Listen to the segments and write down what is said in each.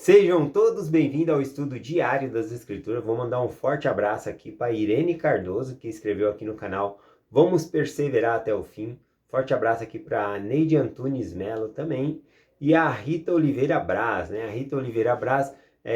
Sejam todos bem-vindos ao estudo diário das Escrituras. Vou mandar um forte abraço aqui para Irene Cardoso, que escreveu aqui no canal Vamos Perseverar até o Fim. Forte abraço aqui para Neide Antunes Melo também. E a Rita Oliveira Braz, né? A Rita Oliveira Braz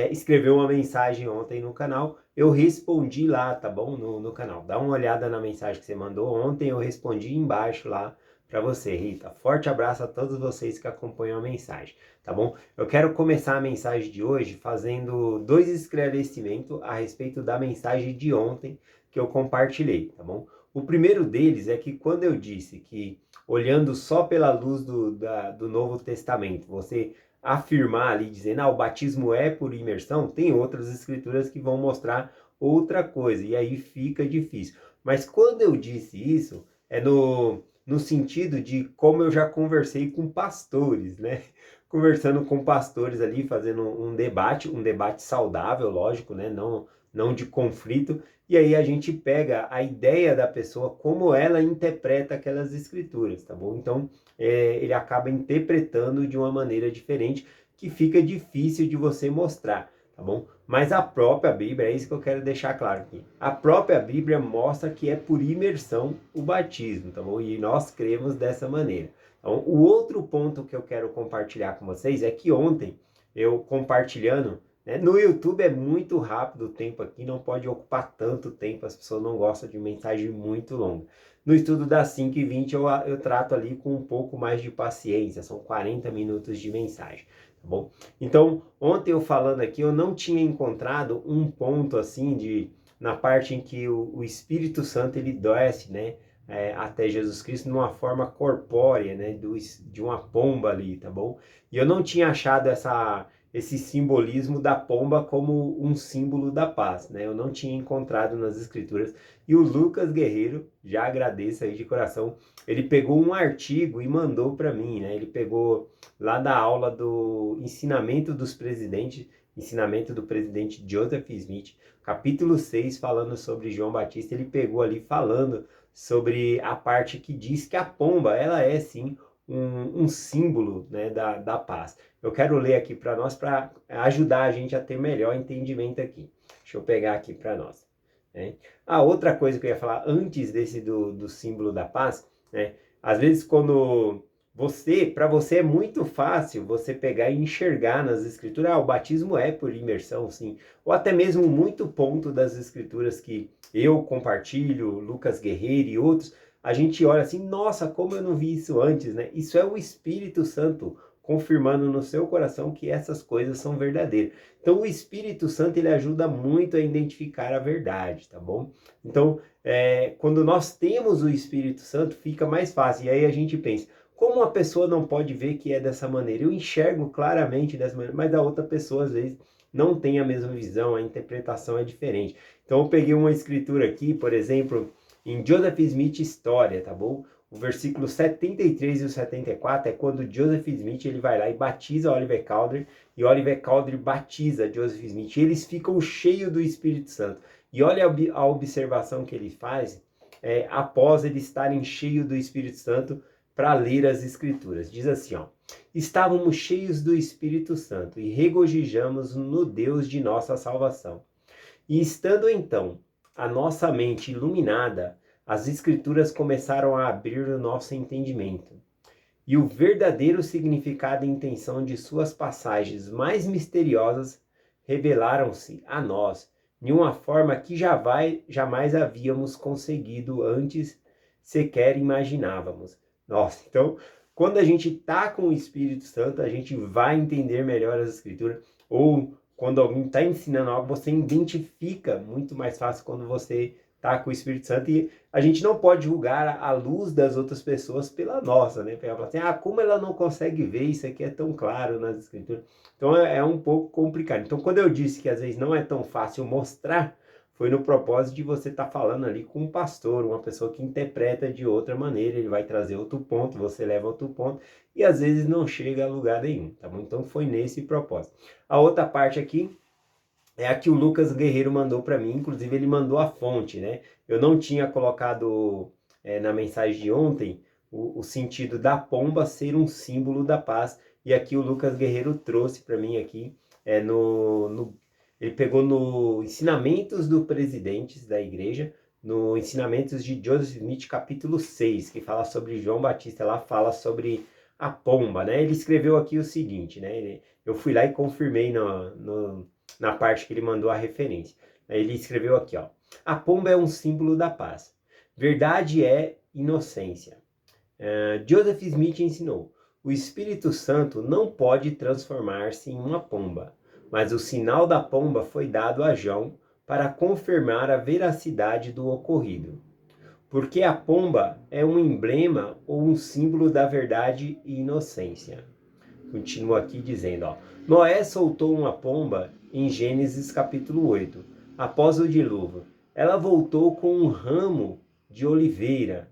escreveu uma mensagem ontem no canal. Eu respondi lá, tá bom? No canal. Dá uma olhada na mensagem que você mandou ontem. Eu respondi embaixo lá para você, Rita. Forte abraço a todos vocês que acompanham a mensagem, tá bom? Eu quero começar a mensagem de hoje fazendo dois esclarecimentos a respeito da mensagem de ontem que eu compartilhei, tá bom? O primeiro deles é que quando eu disse que olhando só pela luz do Novo Testamento, você afirmar ali, dizendo, o batismo é por imersão, tem outras escrituras que vão mostrar outra coisa, e aí fica difícil. Mas quando eu disse isso, é no sentido de como eu já conversei com pastores, né? Conversando com pastores ali, fazendo um debate saudável, lógico, né? Não de conflito. E aí a gente pega a ideia da pessoa, como ela interpreta aquelas escrituras, tá bom? Então, ele acaba interpretando de uma maneira diferente, que fica difícil de você mostrar, tá bom? Mas a própria Bíblia, é isso que eu quero deixar claro aqui. A própria Bíblia mostra que é por imersão o batismo, tá bom? E nós cremos dessa maneira. Então, o outro ponto que eu quero compartilhar com vocês é que ontem eu compartilhando, né, no YouTube é muito rápido o tempo aqui, não pode ocupar tanto tempo, as pessoas não gostam de mensagem muito longa. No estudo das 5h20 eu trato ali com um pouco mais de paciência, são 40 minutos de mensagem, tá bom? Então, ontem eu falando aqui, eu não tinha encontrado um ponto assim na parte em que o Espírito Santo ele desce, né? Até Jesus Cristo numa forma corpórea, né, de uma pomba ali, tá bom? E eu não tinha achado esse simbolismo da pomba como um símbolo da paz, né? Eu não tinha encontrado nas escrituras. E o Lucas Guerreiro, já agradeço aí de coração, ele pegou um artigo e mandou para mim, né? Ele pegou lá da aula do ensinamento dos presidentes, ensinamento do presidente Joseph Smith, capítulo 6, falando sobre João Batista, ele pegou ali falando sobre a parte que diz que a pomba, ela é sim um símbolo, né, da paz. Eu quero ler aqui para nós, para ajudar a gente a ter melhor entendimento aqui. Deixa eu pegar aqui para nós. Né? Outra coisa que eu ia falar antes desse do símbolo da paz, né? Às vezes quando para você é muito fácil você pegar e enxergar nas escrituras, o batismo é por imersão, sim. Ou até mesmo muito ponto das escrituras que eu compartilho, Lucas Guerreiro e outros, a gente olha assim, nossa, como eu não vi isso antes, né? Isso é o Espírito Santo confirmando no seu coração que essas coisas são verdadeiras. Então, o Espírito Santo, ele ajuda muito a identificar a verdade, tá bom? Então, quando nós temos o Espírito Santo, fica mais fácil. E aí a gente pensa, como uma pessoa não pode ver que é dessa maneira? Eu enxergo claramente dessa maneira, mas a outra pessoa, às vezes, não tem a mesma visão, a interpretação é diferente. Então, eu peguei uma escritura aqui, por exemplo, em Joseph Smith História, tá bom? O versículo 73 e o 74 é quando Joseph Smith ele vai lá e batiza Oliver Cowdery, e Oliver Cowdery batiza Joseph Smith, e eles ficam cheios do Espírito Santo. E olha a observação que ele faz após eles estarem cheios do Espírito Santo para ler as Escrituras. Diz assim, ó: estávamos cheios do Espírito Santo e regozijamos no Deus de nossa salvação. E estando então a nossa mente iluminada, as Escrituras começaram a abrir o nosso entendimento. E o verdadeiro significado e intenção de suas passagens mais misteriosas revelaram-se a nós de uma forma que jamais havíamos conseguido antes sequer imaginávamos. Nossa, então, quando a gente está com o Espírito Santo, a gente vai entender melhor as Escrituras, ou quando alguém está ensinando algo, você identifica muito mais fácil quando você está com o Espírito Santo, e a gente não pode julgar a luz das outras pessoas pela nossa, né? Ela fala assim, como ela não consegue ver isso aqui é tão claro nas Escrituras? Então é um pouco complicado. Então quando eu disse que às vezes não é tão fácil mostrar, foi no propósito de você estar falando ali com um pastor, uma pessoa que interpreta de outra maneira, ele vai trazer outro ponto, você leva outro ponto, e às vezes não chega a lugar nenhum, tá bom? Então foi nesse propósito. A outra parte aqui é a que o Lucas Guerreiro mandou para mim, inclusive ele mandou a fonte, né? Eu não tinha colocado na mensagem de ontem o sentido da pomba ser um símbolo da paz, e aqui o Lucas Guerreiro trouxe para mim aqui ele pegou no Ensinamentos do Presidentes da Igreja, no Ensinamentos de Joseph Smith, capítulo 6, que fala sobre João Batista, lá fala sobre a pomba, né? Ele escreveu aqui o seguinte, né? Eu fui lá e confirmei na parte que ele mandou a referência. Ele escreveu aqui, ó: a pomba é um símbolo da paz. Verdade é inocência. Joseph Smith ensinou: o Espírito Santo não pode transformar-se em uma pomba, mas o sinal da pomba foi dado a João para confirmar a veracidade do ocorrido. Porque a pomba é um emblema ou um símbolo da verdade e inocência. Continua aqui dizendo, ó: Noé soltou uma pomba em Gênesis capítulo 8, após o dilúvio. Ela voltou com um ramo de oliveira.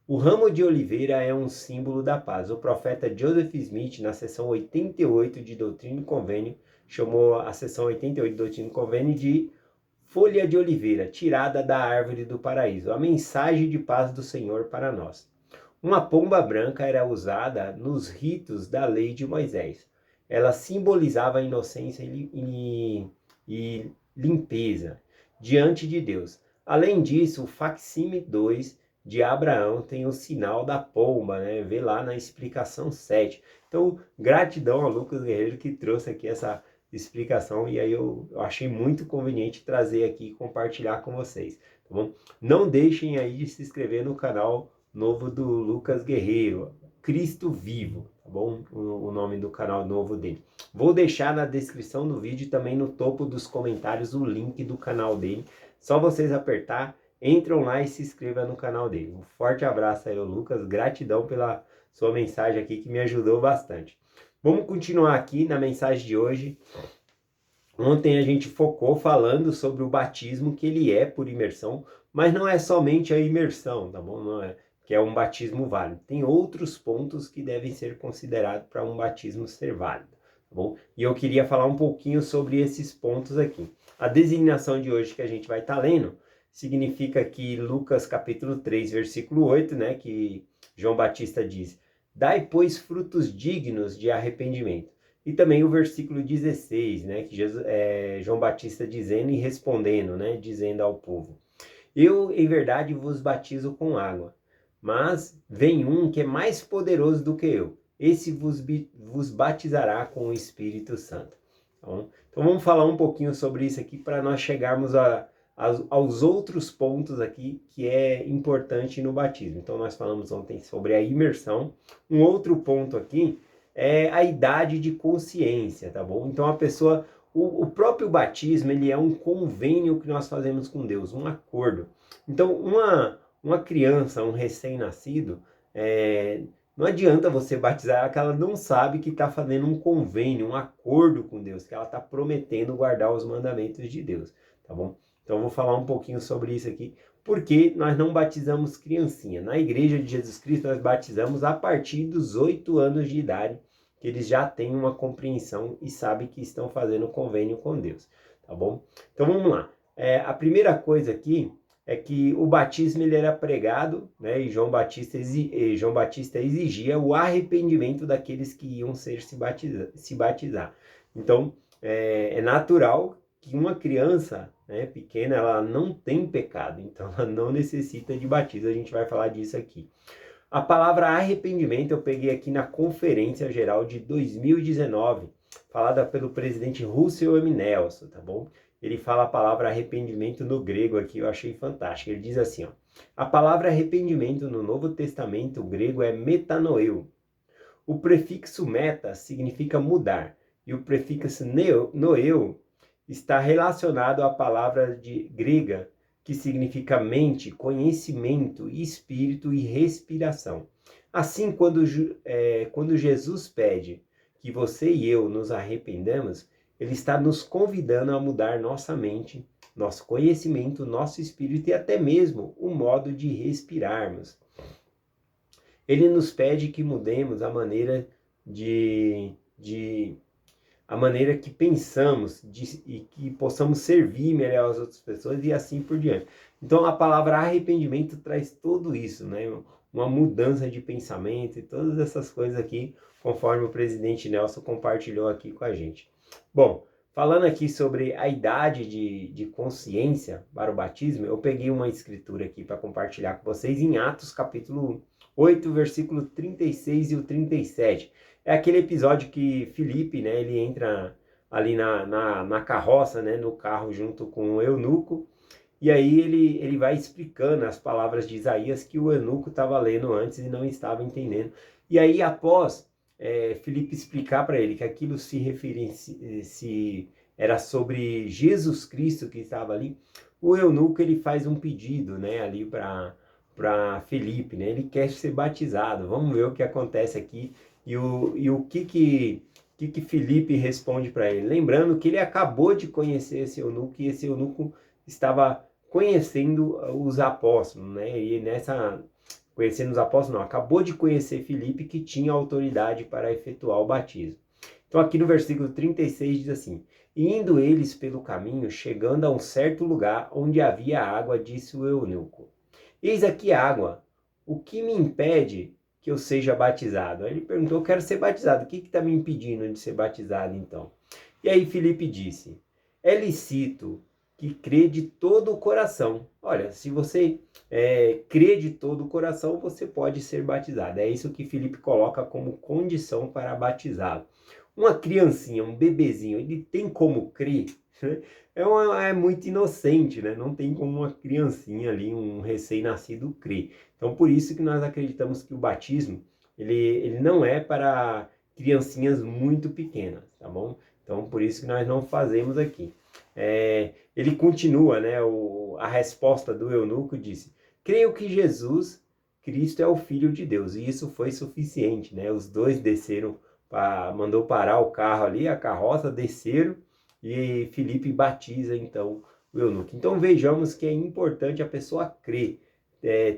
O ramo de oliveira é um símbolo da paz. O profeta Joseph Smith, na seção 88 de Doutrina e Convênio, chamou a seção 88 de Doutrina e Convênio de folha de oliveira, tirada da árvore do paraíso, a mensagem de paz do Senhor para nós. Uma pomba branca era usada nos ritos da lei de Moisés. Ela simbolizava a inocência e limpeza diante de Deus. Além disso, o facsímile 2 de Abraão tem o sinal da pomba, né? Vê lá na explicação 7. Então, gratidão ao Lucas Guerreiro que trouxe aqui essa explicação, e aí eu achei muito conveniente trazer aqui e compartilhar com vocês, tá bom? Não deixem aí de se inscrever no canal novo do Lucas Guerreiro, Cristo Vivo, tá bom? O nome do canal novo dele. Vou deixar na descrição do vídeo e também no topo dos comentários o link do canal dele. Só vocês apertar, entram lá e se inscrevam no canal dele. Um forte abraço aí, Lucas. Gratidão pela sua mensagem aqui que me ajudou bastante. Vamos continuar aqui na mensagem de hoje. Ontem a gente focou falando sobre o batismo, que ele é por imersão, mas não é somente a imersão, tá bom? Não é, que é um batismo válido. Tem outros pontos que devem ser considerados para um batismo ser válido, tá bom? E eu queria falar um pouquinho sobre esses pontos aqui. A designação de hoje que a gente vai estar lendo significa que Lucas capítulo 3, versículo 8, né, que João Batista diz: dai, pois, frutos dignos de arrependimento. E também o versículo 16, né, que João Batista dizendo e respondendo, né, dizendo ao povo: eu, em verdade, vos batizo com água, mas vem um que é mais poderoso do que eu. Esse vos batizará com o Espírito Santo. Então vamos falar um pouquinho sobre isso aqui para nós chegarmos aos outros pontos aqui que é importante no batismo. Então nós falamos ontem sobre a imersão. Um outro ponto aqui é a idade de consciência, tá bom? Então a pessoa, o próprio batismo, ele é um convênio que nós fazemos com Deus, um acordo. Então uma criança, um recém-nascido, não adianta você batizar ela que ela não sabe que está fazendo um convênio, um acordo com Deus, que ela está prometendo guardar os mandamentos de Deus, tá bom? Então eu vou falar um pouquinho sobre isso aqui, porque nós não batizamos criancinha. Na Igreja de Jesus Cristo nós batizamos a partir dos 8 anos de idade, que eles já têm uma compreensão e sabem que estão fazendo convênio com Deus, tá bom? Então vamos lá. A primeira coisa aqui é que o batismo ele era pregado, né, e João Batista exigia o arrependimento daqueles que iam se batizar. Então é natural que uma criança, né, pequena, ela não tem pecado, então ela não necessita de batismo. A gente vai falar disso aqui. A palavra arrependimento eu peguei aqui na Conferência Geral de 2019, falada pelo presidente Russell M. Nelson, tá bom? Ele fala a palavra arrependimento no grego aqui, eu achei fantástico. Ele diz assim, ó: a palavra arrependimento no Novo Testamento grego é metanoeu. O prefixo meta significa mudar, e o prefixo noeu está relacionado à palavra grega que significa mente, conhecimento, espírito e respiração. Assim, quando Jesus pede que você e eu nos arrependamos, ele está nos convidando a mudar nossa mente, nosso conhecimento, nosso espírito e até mesmo o modo de respirarmos. Ele nos pede que mudemos a maneira a maneira que pensamos e que possamos servir melhor as outras pessoas e assim por diante. Então a palavra arrependimento traz tudo isso, né? Uma mudança de pensamento e todas essas coisas aqui, conforme o presidente Nelson compartilhou aqui com a gente. Bom, falando aqui sobre a idade de consciência para o batismo, eu peguei uma escritura aqui para compartilhar com vocês em Atos capítulo 8, versículo 36 e o 37. É aquele episódio que Filipe, né, ele entra ali na carroça, né, no carro junto com o eunuco, e aí ele vai explicando as palavras de Isaías que o eunuco estava lendo antes e não estava entendendo. E aí, após Filipe explicar para ele que aquilo se era sobre Jesus Cristo que estava ali, o eunuco ele faz um pedido, né, ali para Filipe, né? Ele quer ser batizado. Vamos ver o que acontece aqui e o que Filipe responde para ele. Lembrando que ele acabou de conhecer esse eunuco e esse eunuco estava conhecendo os apóstolos, né? E conhecendo os apóstolos, não, acabou de conhecer Filipe que tinha autoridade para efetuar o batismo. Então aqui no versículo 36 diz assim: e indo eles pelo caminho, chegando a um certo lugar onde havia água, disse o eunuco: eis aqui água, o que me impede que eu seja batizado? Aí ele perguntou: eu quero ser batizado, o que está me impedindo de ser batizado então? E aí Filipe disse: é lícito que crê de todo o coração. Olha, se você crê de todo o coração, você pode ser batizado. É isso que Filipe coloca como condição para batizá-lo. Uma criancinha, um bebezinho, ele tem como crer? É muito inocente, né? Não tem como uma criancinha ali, um recém-nascido, crer. Então, por isso que nós acreditamos que o batismo, ele não é para criancinhas muito pequenas, tá bom? Então, por isso que nós não fazemos aqui. Ele continua, né? A resposta do eunuco disse: creio que Jesus Cristo é o Filho de Deus. E isso foi suficiente, né? Os dois desceram, mandou parar o carro ali, a carroça, desceram e Filipe batiza então o eunuco. Então vejamos que é importante a pessoa crer,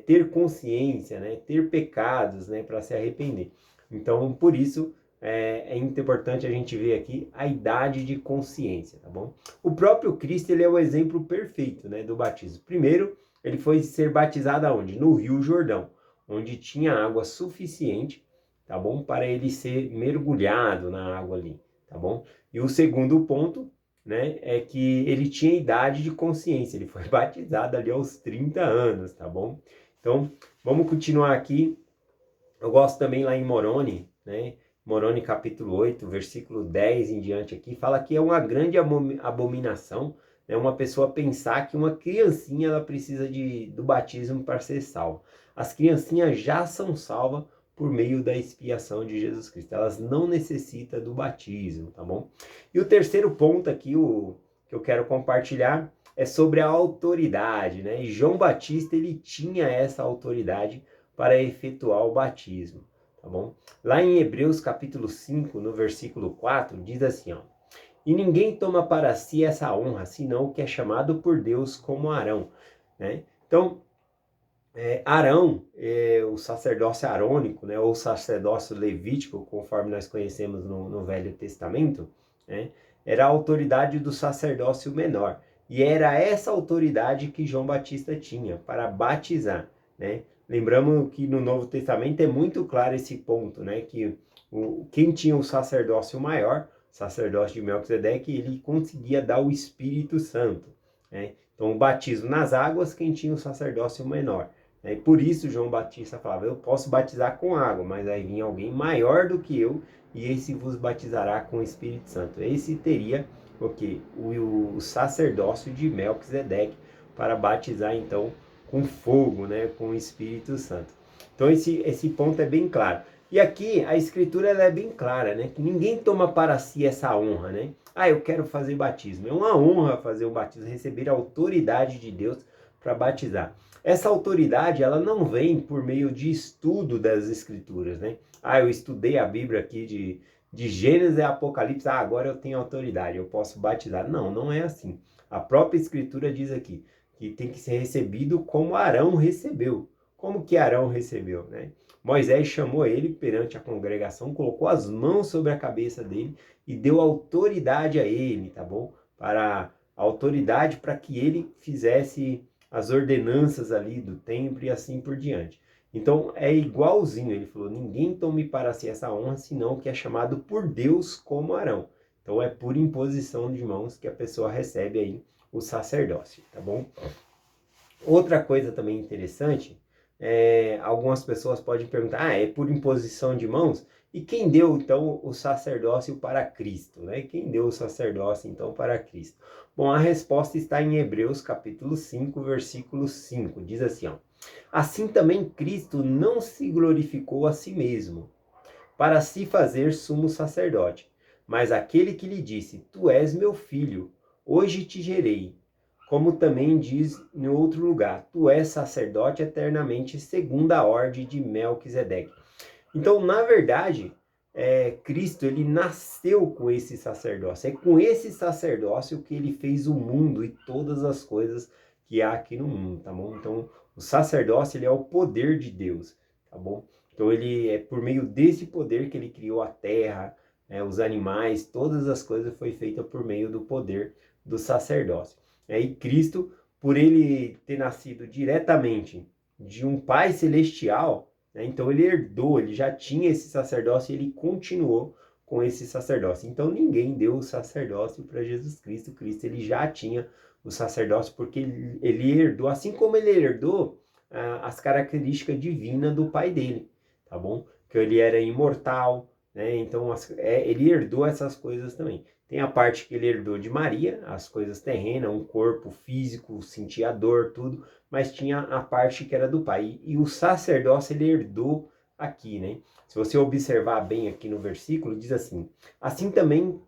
ter consciência, né? Ter pecados, né? Para se arrepender. Então, por isso é importante a gente ver aqui a idade de consciência, tá bom? O próprio Cristo, ele é o exemplo perfeito, né, do batismo. Primeiro, ele foi ser batizado aonde? No Rio Jordão, onde tinha água suficiente, tá bom? Para ele ser mergulhado na água ali, tá bom? E o segundo ponto, né, é que ele tinha idade de consciência, ele foi batizado ali aos 30 anos, tá bom? Então, vamos continuar aqui. Eu gosto também lá em Moroni, né? Moroni capítulo 8, versículo 10 em diante aqui, fala que é uma grande abominação, né? Uma pessoa pensar que uma criancinha ela precisa do batismo para ser salva. As criancinhas já são salvas por meio da expiação de Jesus Cristo. Elas não necessitam do batismo, tá bom? E o terceiro ponto aqui, que eu quero compartilhar, é sobre a autoridade, né? E João Batista, ele tinha essa autoridade para efetuar o batismo, tá bom? Lá em Hebreus capítulo 5, no versículo 4, diz assim, ó: e ninguém toma para si essa honra, senão o que é chamado por Deus como Arão, né? Então, Arão, o sacerdócio arônico, né, ou sacerdócio levítico, conforme nós conhecemos no Velho Testamento, né, era a autoridade do sacerdócio menor. E era essa autoridade que João Batista tinha para batizar, né? Lembramos que no Novo Testamento é muito claro esse ponto, né, que quem tinha o sacerdócio maior, sacerdócio de Melquisedeque, ele conseguia dar o Espírito Santo, né? Então, o batismo nas águas, quem tinha o sacerdócio menor. E por isso João Batista falava: eu posso batizar com água, mas aí vinha alguém maior do que eu, e esse vos batizará com o Espírito Santo. Esse teria o quê? O sacerdócio de Melquisedeque para batizar então com fogo, né? Com o Espírito Santo. Então esse ponto é bem claro. E aqui a escritura ela é bem clara, né? Que ninguém toma para si essa honra, né? Ah, eu quero fazer batismo. É uma honra fazer o batismo, receber a autoridade de Deus para batizar. Essa autoridade, ela não vem por meio de estudo das escrituras, né? Ah, eu estudei a Bíblia aqui de Gênesis e Apocalipse, agora eu tenho autoridade, eu posso batizar. Não, não é assim. A própria escritura diz aqui que tem que ser recebido como Arão recebeu. Como que Arão recebeu, né? Moisés chamou ele perante a congregação, colocou as mãos sobre a cabeça dele e deu autoridade a ele, tá bom? Autoridade para que ele fizesse as ordenanças ali do templo e assim por diante. Então é igualzinho, ele falou: ninguém tome para si essa honra, senão o que é chamado por Deus como Arão. Então é por imposição de mãos que a pessoa recebe aí o sacerdócio, tá bom? Outra coisa também interessante, algumas pessoas podem perguntar, é por imposição de mãos? E quem deu, então, o sacerdócio para Cristo, né? Quem deu o sacerdócio, então, para Cristo? Bom, a resposta está em Hebreus, capítulo 5, versículo 5. Diz assim, ó, assim também Cristo não se glorificou a si mesmo, para se fazer sumo sacerdote, mas aquele que lhe disse, tu és meu filho, hoje te gerei. Como também diz em outro lugar, tu és sacerdote eternamente, segundo a ordem de Melquisedeque. Então, na verdade, Cristo, ele nasceu com esse sacerdócio. É com esse sacerdócio que ele fez o mundo e todas as coisas que há aqui no mundo, tá bom? Então, o sacerdócio, ele é o poder de Deus, tá bom? Então, ele é por meio desse poder que ele criou a terra, os animais, todas as coisas foi feita por meio do poder do sacerdócio. E Cristo, por ele ter nascido diretamente de um Pai celestial, então ele herdou, ele já tinha esse sacerdócio e ele continuou com esse sacerdócio. Então ninguém deu o sacerdócio para Jesus Cristo. Cristo ele já tinha o sacerdócio porque ele herdou, assim como ele herdou as características divinas do pai dele, tá bom? Que ele era imortal, né? Então ele herdou essas coisas também. Tem a parte que ele herdou de Maria, as coisas terrenas, um corpo físico, sentir a dor, tudo, mas tinha a parte que era do pai. E o sacerdócio ele herdou aqui, né? Se você observar bem aqui no versículo, diz assim, assim também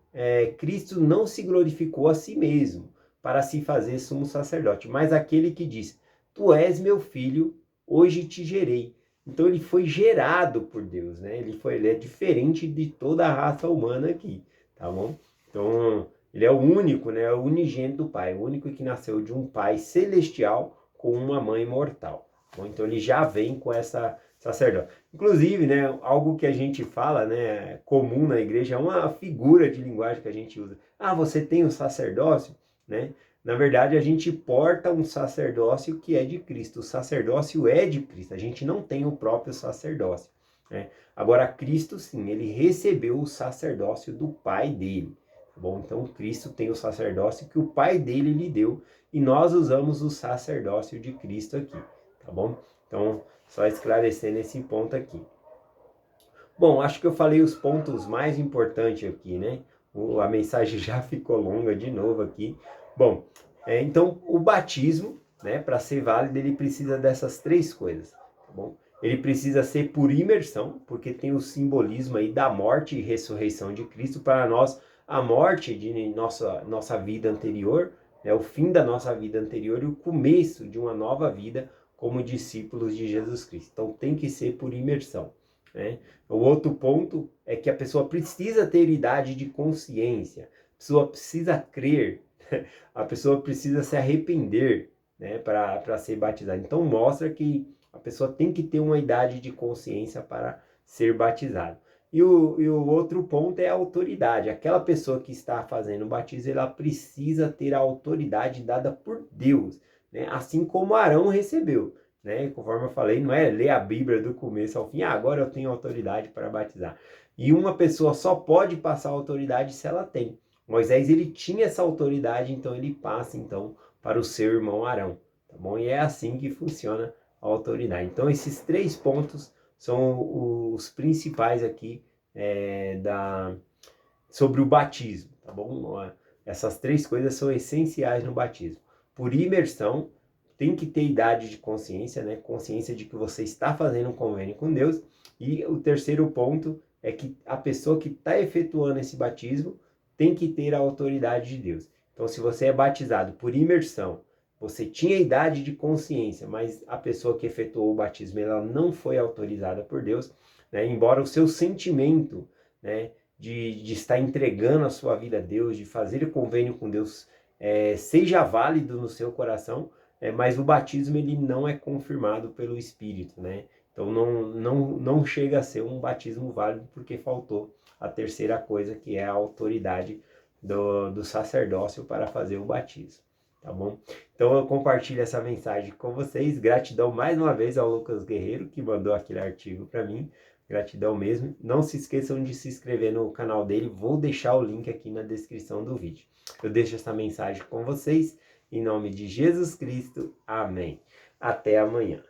Cristo não se glorificou a si mesmo, para se fazer sumo sacerdote, mas aquele que diz, tu és meu filho, hoje te gerei. Então ele foi gerado por Deus, né? Ele é diferente de toda a raça humana aqui, tá bom? Então, ele é o único, né? O unigênito do Pai, o único que nasceu de um Pai celestial com uma mãe mortal. Bom, então, ele já vem com essa sacerdócio. Inclusive, né, algo que a gente fala, né, comum na igreja, é uma figura de linguagem que a gente usa. Ah, você tem o sacerdócio, né? Na verdade, a gente porta um sacerdócio que é de Cristo. O sacerdócio é de Cristo. A gente não tem o próprio sacerdócio, né? Agora, Cristo, sim, ele recebeu o sacerdócio do Pai dele. Bom, então Cristo tem o sacerdócio que o Pai dele lhe deu e nós usamos o sacerdócio de Cristo aqui, tá bom? Então, só esclarecendo esse ponto aqui. Bom, acho que eu falei os pontos mais importantes aqui, né? A mensagem já ficou longa de novo aqui. Bom, então o batismo, né, para ser válido, ele precisa dessas três coisas, tá bom? Ele precisa ser por imersão, porque tem o simbolismo aí da morte e ressurreição de Cristo para nós, a morte de nossa vida anterior, né, o fim da nossa vida anterior e o começo de uma nova vida como discípulos de Jesus Cristo. Então tem que ser por imersão, né? O outro ponto é que a pessoa precisa ter idade de consciência, a pessoa precisa crer, a pessoa precisa se arrepender, né, para ser batizada. Então mostra que a pessoa tem que ter uma idade de consciência para ser batizado. E o outro ponto é a autoridade. Aquela pessoa que está fazendo o batismo, ela precisa ter a autoridade dada por Deus, né? Assim como Arão recebeu, né? Conforme eu falei, não é ler a Bíblia do começo ao fim, agora eu tenho autoridade para batizar. E uma pessoa só pode passar a autoridade se ela tem. Moisés, ele tinha essa autoridade, então ele passa então para o seu irmão Arão, tá bom? E é assim que funciona a autoridade. Então esses três pontos são os principais aqui sobre o batismo, tá bom? Essas três coisas são essenciais no batismo. Por imersão, tem que ter idade de consciência, né? Consciência de que você está fazendo um convênio com Deus. E o terceiro ponto é que a pessoa que está efetuando esse batismo tem que ter a autoridade de Deus. Então, se você é batizado por imersão, você tinha idade de consciência, mas a pessoa que efetuou o batismo ela não foi autorizada por Deus, né? Embora o seu sentimento, né, de estar entregando a sua vida a Deus, de fazer convênio com Deus, seja válido no seu coração, mas o batismo ele não é confirmado pelo Espírito, né? Então não chega a ser um batismo válido porque faltou a terceira coisa, que é a autoridade do sacerdócio para fazer o batismo, tá bom? Então eu compartilho essa mensagem com vocês. Gratidão mais uma vez ao Lucas Guerreiro, que mandou aquele artigo para mim. Gratidão mesmo. Não se esqueçam de se inscrever no canal dele. Vou deixar o link aqui na descrição do vídeo. Eu deixo essa mensagem com vocês. Em nome de Jesus Cristo. Amém. Até amanhã.